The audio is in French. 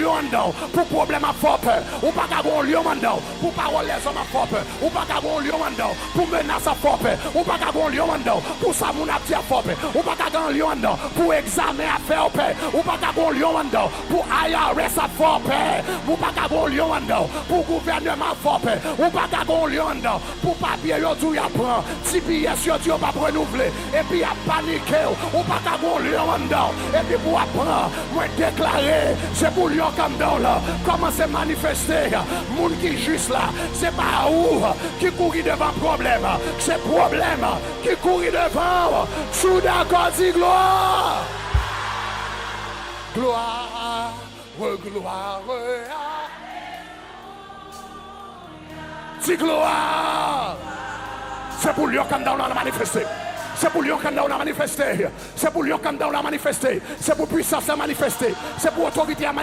lion dedans pour problème à fort peur. Ou pas qu'à un lion dedans pour parole les hommes à fort peur. Ou pas qu'à un lion dedans pour menace à fort peur. Ou pas qu'à un lion dedans pour ça mon à fort peur. Ou pas qu'à un lion dedans pour examen à faire peur. Ou pas qu'à un lion dedans pour IRS à fort peur. Ou pas qu'à un lion dedans pour gouvernement à fort peur. Ou pas qu'à un lion dedans pour papier yo tout y apprend. Si pièce yo pas renouveler et puis à paniquer. Ou pas qu'à un lion dedans et puis pour apprendre moi déclarer c'est pour lion comme dans là. Comment c'est manifester monde qui juste là c'est pas où qui courir devant problème c'est problème qui courir devant sous d'accord dit gloire gloire gloire dit gloire c'est pour lion comme dans la manifester. C'est pour Lyon quand on a manifesté. C'est pour Lyon quand on a manifesté. C'est pour puissance à manifester. C'est pour autorité à manifester.